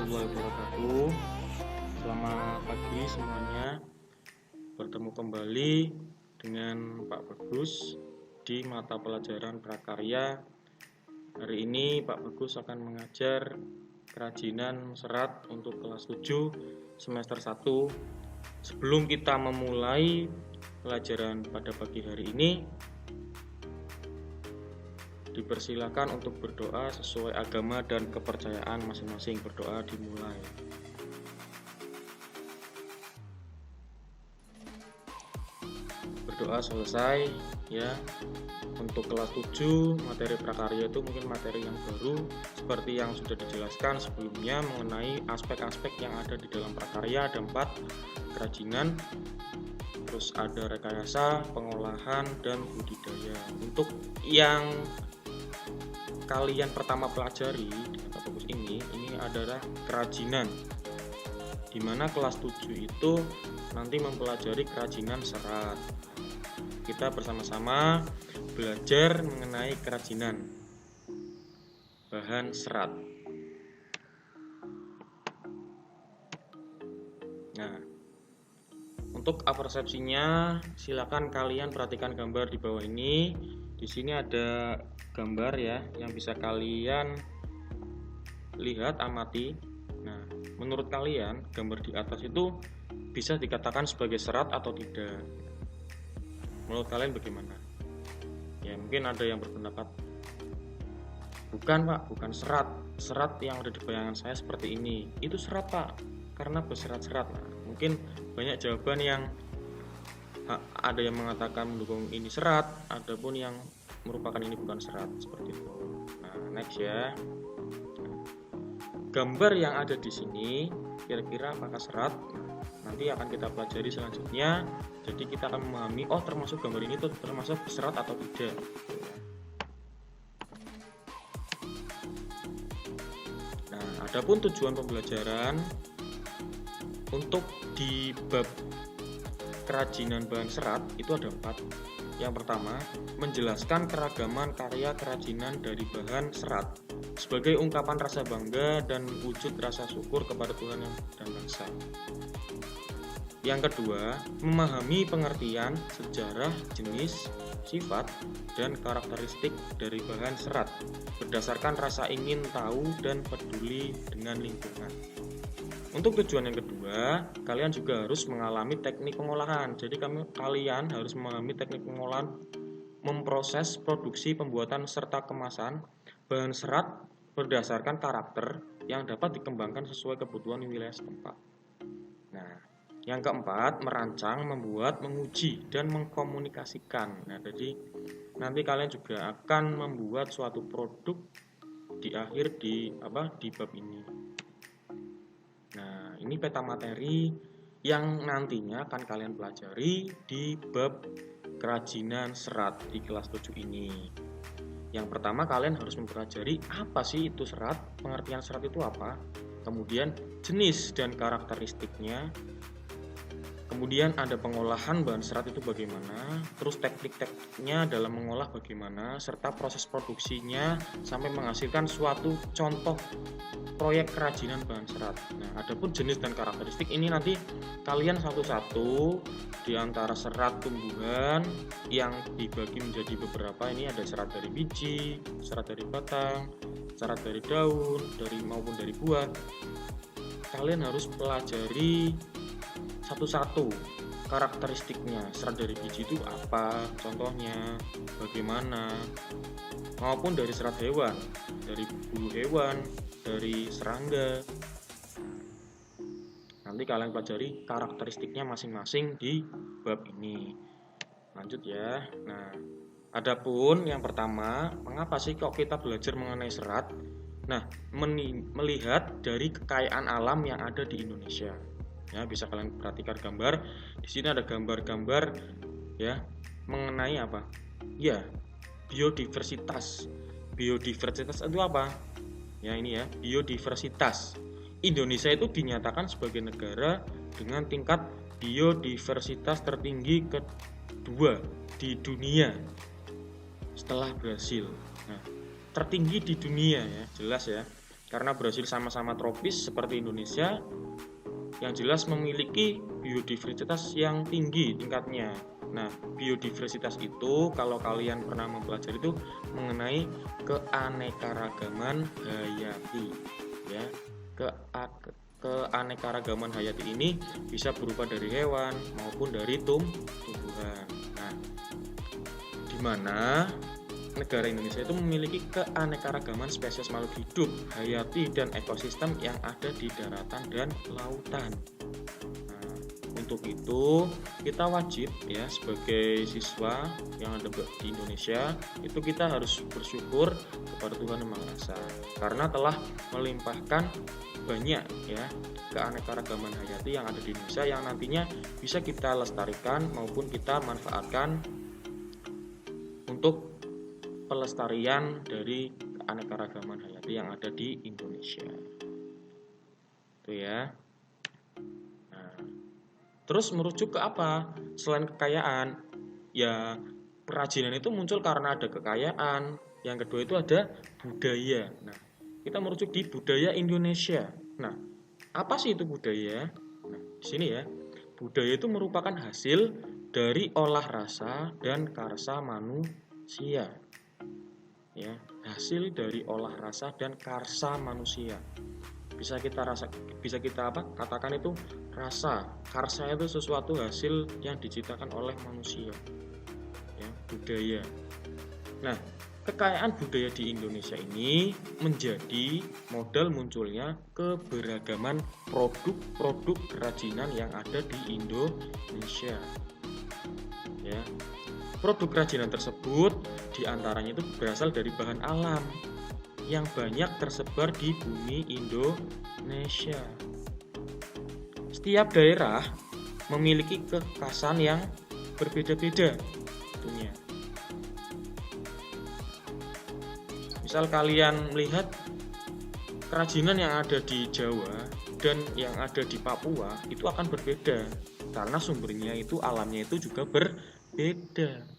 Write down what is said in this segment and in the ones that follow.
warahmatullahi wabarakatuh. Selamat pagi semuanya. Bertemu kembali dengan Pak Bagus di mata pelajaran prakarya. Hari ini Pak Bagus akan mengajar kerajinan serat untuk kelas 7 semester 1. Sebelum kita memulai pelajaran pada pagi hari ini, dipersilakan untuk berdoa sesuai agama dan kepercayaan masing-masing. Berdoa dimulai. Berdoa selesai ya. Untuk kelas 7 materi prakarya itu mungkin materi yang baru seperti yang sudah dijelaskan sebelumnya mengenai aspek-aspek yang ada di dalam prakarya. Ada 4 kerajinan, terus ada rekayasa, pengolahan, dan budidaya. Untuk yang kalian pertama pelajari di mata fokus ini adalah kerajinan, dimana kelas 7 itu nanti mempelajari kerajinan serat. Kita bersama-sama belajar mengenai kerajinan bahan serat. Nah, untuk persepsinya silakan kalian perhatikan gambar di bawah ini. Di sini ada gambar ya yang bisa kalian lihat, amati. Nah, menurut kalian gambar di atas itu bisa dikatakan sebagai serat atau tidak? Menurut kalian bagaimana? Ya, mungkin ada yang berpendapat bukan Pak, bukan serat. Serat yang ada di bayangan saya seperti ini, itu serat Pak, karena berserat-serat. Nah, mungkin banyak jawaban yang ada yang mengatakan mendukung ini serat, ada pun yang merupakan ini bukan serat, seperti itu. Nah, next ya. Gambar yang ada di sini kira-kira apakah serat? Nanti akan kita pelajari selanjutnya. Jadi kita akan memahami, oh termasuk gambar ini tuh termasuk serat atau tidak. Nah, adapun tujuan pembelajaran untuk di bab kerajinan bahan serat itu ada 4. Yang pertama, menjelaskan keragaman karya kerajinan dari bahan serat sebagai ungkapan rasa bangga dan wujud rasa syukur kepada Tuhan dan bangsa. Yang kedua, memahami pengertian, sejarah, jenis, sifat, dan karakteristik dari bahan serat berdasarkan rasa ingin tahu dan peduli dengan lingkungan. Untuk tujuan yang kedua, kalian juga harus mengalami teknik pengolahan. Jadi kalian harus memahami teknik pengolahan, memproses produksi, pembuatan, serta kemasan bahan serat berdasarkan karakter yang dapat dikembangkan sesuai kebutuhan wilayah setempat. Nah, yang keempat, merancang, membuat, menguji, dan mengkomunikasikan. Nah, jadi nanti kalian juga akan membuat suatu produk di akhir di bab ini. Nah, ini peta materi yang nantinya akan kalian pelajari di bab kerajinan serat di kelas 7 ini. Yang pertama, kalian harus mempelajari apa sih itu serat, pengertian serat itu apa, kemudian jenis dan karakteristiknya, kemudian ada pengolahan bahan serat itu bagaimana, terus teknik-tekniknya dalam mengolah bagaimana, serta proses produksinya sampai menghasilkan suatu contoh proyek kerajinan bahan serat. Nah, adapun jenis dan karakteristik ini nanti kalian satu-satu di antara serat tumbuhan yang dibagi menjadi beberapa. Ini ada serat dari biji, serat dari batang, serat dari daun, maupun dari buah. Kalian harus pelajari satu-satu karakteristiknya. Serat dari biji itu apa, contohnya bagaimana, maupun dari serat hewan, dari bulu hewan, dari serangga. Nanti kalian pelajari karakteristiknya masing-masing di bab ini. Lanjut ya. Nah, adapun yang pertama, mengapa sih kok kita belajar mengenai serat? Nah, melihat dari kekayaan alam yang ada di Indonesia. Ya, bisa kalian perhatikan gambar. Di sini ada gambar-gambar ya mengenai apa? Ya, biodiversitas. Biodiversitas itu apa? Ya, ini ya, biodiversitas. Indonesia itu dinyatakan sebagai negara dengan tingkat biodiversitas tertinggi kedua di dunia setelah Brasil. Nah, tertinggi di dunia ya, jelas ya. Karena Brasil sama-sama tropis seperti Indonesia, yang jelas memiliki biodiversitas yang tinggi tingkatnya. Nah, biodiversitas itu kalau kalian pernah mempelajari itu mengenai keanekaragaman hayati, ya. Keanekaragaman hayati ini bisa berupa dari hewan maupun dari tumbuhan. Nah, di mana negara Indonesia itu memiliki keanekaragaman spesies makhluk hidup, hayati, dan ekosistem yang ada di daratan dan lautan. Nah, untuk itu kita wajib ya sebagai siswa yang ada di Indonesia itu kita harus bersyukur kepada Tuhan Yang Maha Esa karena telah melimpahkan banyak ya keanekaragaman hayati yang ada di Indonesia yang nantinya bisa kita lestarikan maupun kita manfaatkan untuk pelestarian dari keanekaragaman hayati yang ada di Indonesia. Itu ya. Nah, terus merujuk ke apa? Selain kekayaan, ya kerajinan itu muncul karena ada kekayaan. Yang kedua itu ada budaya. Nah, kita merujuk di budaya Indonesia. Nah, apa sih itu budaya? Nah, di sini ya. Budaya itu merupakan hasil dari olah rasa dan karsa manusia. Ya, hasil dari olah rasa dan karsa manusia. Bisa kita katakan itu rasa. Karsa itu sesuatu hasil yang diciptakan oleh manusia. Ya, budaya. Nah, kekayaan budaya di Indonesia ini menjadi modal munculnya keberagaman produk-produk kerajinan yang ada di Indonesia. Ya. Produk kerajinan tersebut diantaranya itu berasal dari bahan alam yang banyak tersebar di bumi Indonesia. Setiap daerah memiliki kekhasan yang berbeda-beda tentunya. Misal kalian melihat kerajinan yang ada di Jawa dan yang ada di Papua itu akan berbeda karena sumbernya itu alamnya itu juga berbeda.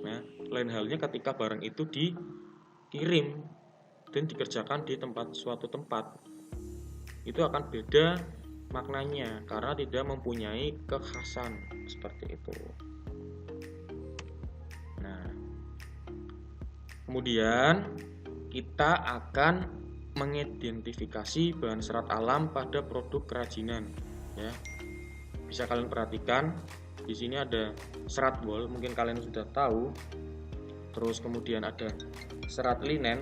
Nah, lain halnya ketika barang itu dikirim dan dikerjakan di suatu tempat, itu akan beda maknanya karena tidak mempunyai kekhasan seperti itu. Nah, kemudian kita akan mengidentifikasi bahan serat alam pada produk kerajinan. Ya, bisa kalian perhatikan. Di sini ada serat wol, mungkin kalian sudah tahu. Terus kemudian ada serat linen.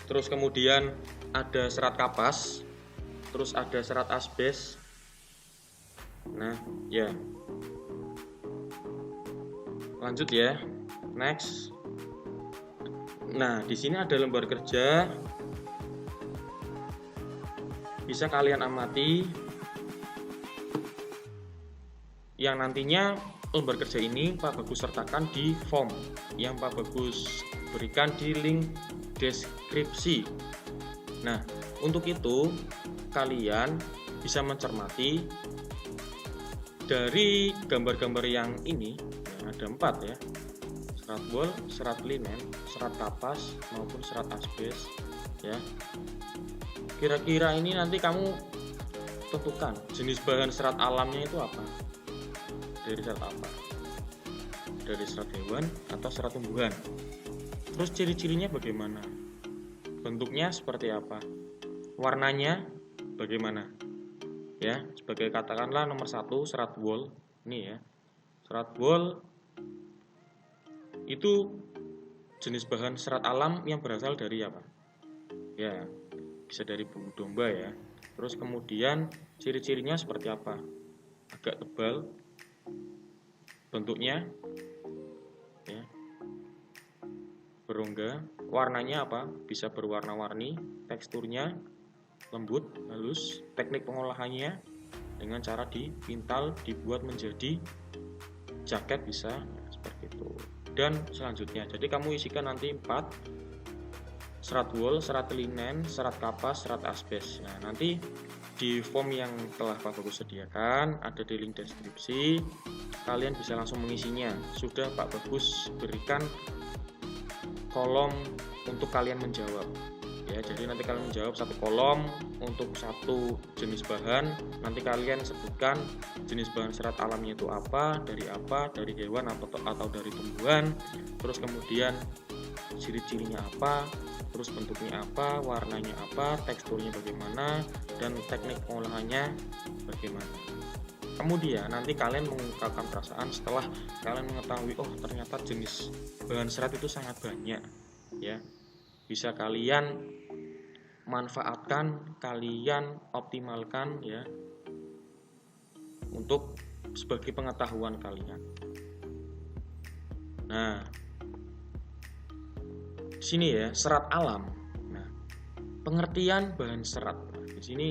Terus kemudian ada serat kapas. Terus ada serat asbes. Nah, ya. Lanjut ya. Next. Nah, di sini ada lembar kerja. Bisa kalian amati. Yang nantinya lembar kerja ini Pak Bagus sertakan di form yang Pak Bagus berikan di link deskripsi. Nah, untuk itu kalian bisa mencermati dari gambar-gambar yang ini, yang ada 4 ya. Serat wol, serat linen, serat kapas maupun serat asbes ya. Kira-kira ini nanti kamu tentukan jenis bahan serat alamnya itu apa? Dari serat apa? Dari serat hewan atau serat tumbuhan? Terus ciri-cirinya bagaimana? Bentuknya seperti apa? Warnanya bagaimana? Ya, sebagai katakanlah nomor 1 serat wol. Ini ya. Serat wol itu jenis bahan serat alam yang berasal dari apa? Ya, bisa dari bulu domba ya. Terus kemudian ciri-cirinya seperti apa? Agak tebal. Bentuknya ya, berongga. Warnanya apa? Bisa berwarna-warni. Teksturnya lembut, halus. Teknik pengolahannya dengan cara dipintal, dibuat menjadi jaket bisa seperti itu. Dan selanjutnya, jadi kamu isikan nanti 4: serat wol, serat linen, serat kapas, serat asbes. Nah, nanti di form yang telah Pak Bagus sediakan ada di link deskripsi, kalian bisa langsung mengisinya. Sudah Pak Bagus berikan kolom untuk kalian menjawab. ya. Jadi nanti kalian menjawab satu kolom untuk satu jenis bahan, nanti kalian sebutkan jenis bahan serat alamnya itu apa, dari hewan atau dari tumbuhan, terus kemudian ciri-cirinya apa, terus bentuknya apa, warnanya apa, teksturnya bagaimana, dan teknik pengolahannya bagaimana. Kemudian nanti kalian mengungkapkan perasaan setelah kalian mengetahui, oh ternyata jenis bahan serat itu sangat banyak, ya. Bisa kalian manfaatkan, kalian optimalkan, ya, untuk sebagai pengetahuan kalian. Nah, sini ya, serat alam. Nah, pengertian bahan serat. Di sini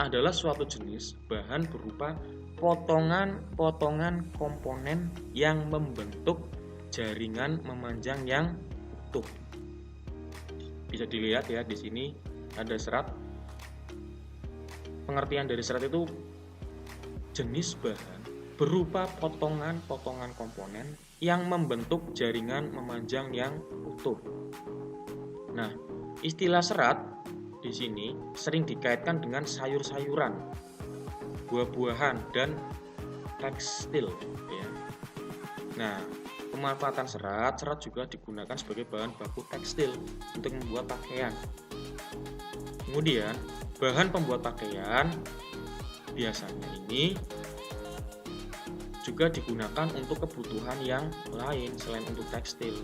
adalah suatu jenis bahan berupa potongan-potongan komponen yang membentuk jaringan memanjang yang utuh. Bisa dilihat ya, di sini ada serat. Pengertian dari serat itu jenis bahan berupa potongan-potongan komponen yang membentuk jaringan memanjang yang utuh. Nah, istilah serat di sini sering dikaitkan dengan sayur-sayuran, buah-buahan, dan tekstil, ya. Nah, pemanfaatan serat juga digunakan sebagai bahan baku tekstil untuk membuat pakaian. Kemudian, bahan pembuat pakaian biasanya ini juga digunakan untuk kebutuhan yang lain selain untuk tekstil.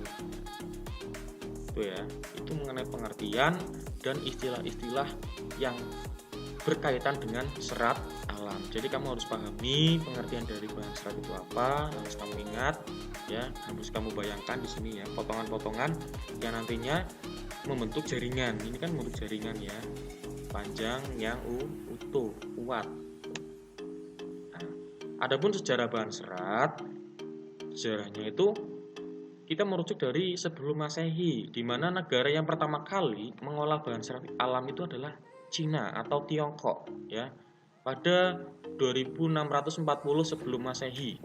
Itu ya, itu mengenai pengertian dan istilah-istilah yang berkaitan dengan serat alam. Jadi kamu harus pahami pengertian dari bahan serat itu apa, harus kamu ingat, ya, harus kamu bayangkan di sini ya, potongan-potongan yang nantinya membentuk jaringan. Ini kan membentuk jaringan ya, panjang yang utuh, kuat. Nah, adapun sejarah bahan serat, sejarahnya itu kita merujuk dari sebelum Masehi, di mana negara yang pertama kali mengolah bahan serat alam itu adalah Cina atau Tiongkok, ya, pada 2640 sebelum Masehi,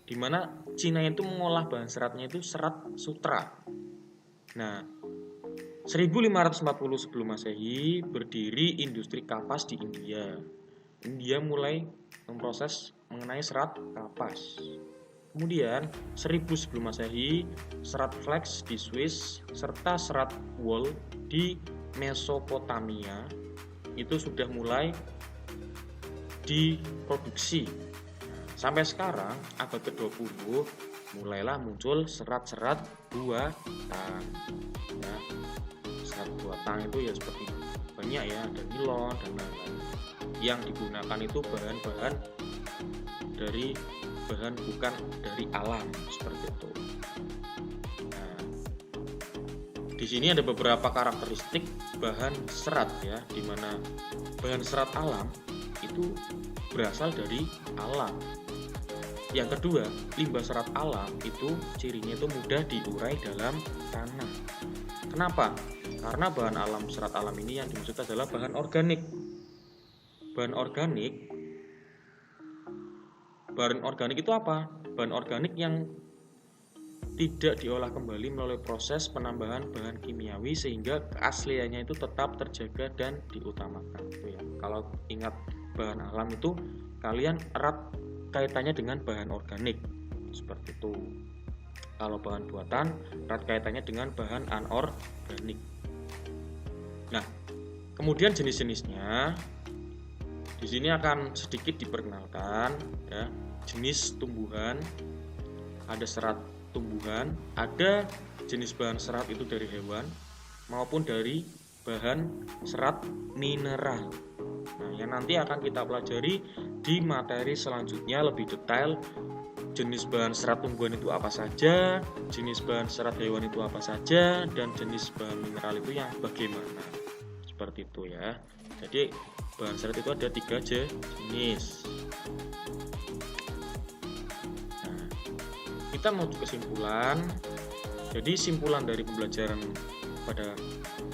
di mana Cina itu mengolah bahan seratnya itu serat sutra. Nah, 1540 sebelum Masehi berdiri industri kapas di India. India mulai memproses mengenai serat kapas. Kemudian 1000 sebelum Masehi, serat flax di Swiss serta serat wool di Mesopotamia itu sudah mulai diproduksi. Sampai sekarang abad ke-20 mulailah muncul serat-serat buatan. Ya, serat buatan itu ya seperti banyak ya, ada nilon dan lain-lain. Yang digunakan itu bahan-bahan dari bahan bukan dari alam seperti itu. Nah, di sini ada beberapa karakteristik bahan serat ya, di mana bahan serat alam itu berasal dari alam. Yang kedua, limbah serat alam itu cirinya itu mudah diurai dalam tanah. Kenapa? Karena bahan alam serat alam ini yang dimaksud adalah bahan organik. Bahan organik itu apa? Bahan organik yang tidak diolah kembali melalui proses penambahan bahan kimiawi sehingga keasliannya itu tetap terjaga dan diutamakan. Itu ya. Kalau ingat bahan alam itu kalian erat kaitannya dengan bahan organik. Seperti itu. Kalau bahan buatan erat kaitannya dengan bahan anorganik. Nah, kemudian jenis-jenisnya di sini akan sedikit diperkenalkan ya. Jenis tumbuhan, ada serat tumbuhan, ada jenis bahan serat itu dari hewan maupun dari bahan serat mineral. Nah, yang nanti akan kita pelajari di materi selanjutnya lebih detail, jenis bahan serat tumbuhan itu apa saja, jenis bahan serat hewan itu apa saja, dan jenis bahan mineral itu yang bagaimana. Seperti itu ya. Jadi bahan serat itu ada 3 jenis. Nah, kita menuju kesimpulan. Jadi simpulan dari pembelajaran pada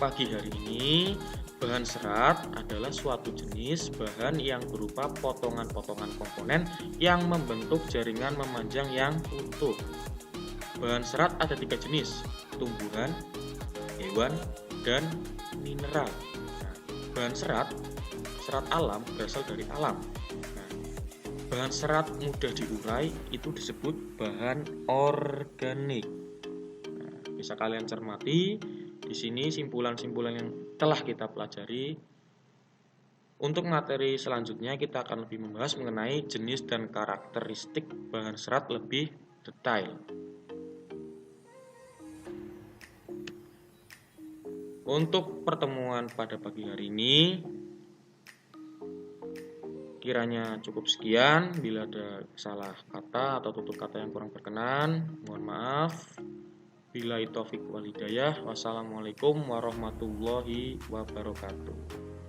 pagi hari ini, bahan serat adalah suatu jenis bahan yang berupa potongan-potongan komponen yang membentuk jaringan memanjang yang utuh. Bahan serat ada 3 jenis, tumbuhan, hewan, dan mineral. Nah, bahan serat alam berasal dari alam. Nah, bahan serat mudah diurai itu disebut bahan organik. Nah, bisa kalian cermati di sini simpulan-simpulan yang telah kita pelajari. Untuk materi selanjutnya kita akan lebih membahas mengenai jenis dan karakteristik bahan serat lebih detail. Untuk pertemuan pada pagi hari ini kiranya cukup sekian. Bila ada salah kata atau tutur kata yang kurang berkenan, mohon maaf. Billahi taufik wal hidayah. Wassalamualaikum warahmatullahi wabarakatuh.